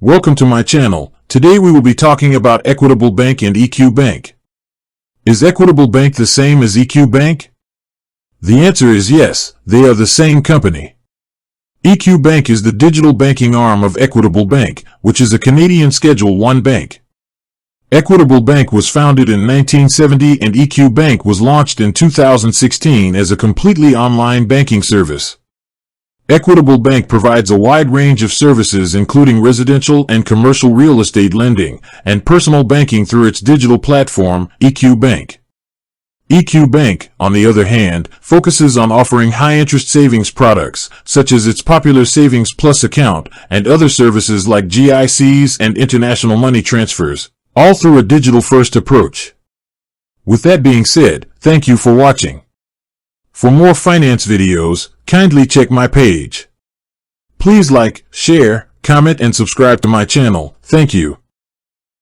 Welcome to my channel. Today we will be talking about Equitable Bank and EQ Bank. Is Equitable Bank the same as EQ Bank? The answer is yes, they are the same company. EQ Bank is the digital banking arm of Equitable Bank, which is a Canadian Schedule I bank. Equitable Bank was founded in 1970 and EQ Bank was launched in 2016 as a completely online banking service. Equitable Bank provides a wide range of services including residential and commercial real estate lending and personal banking through its digital platform, EQ Bank. EQ Bank, on the other hand, focuses on offering high-interest savings products, such as its popular Savings Plus account and other services like GICs and international money transfers, all through a digital-first approach. With that being said, thank you for watching. For more finance videos, kindly check my page. Please like, share, comment and subscribe to my channel. Thank you.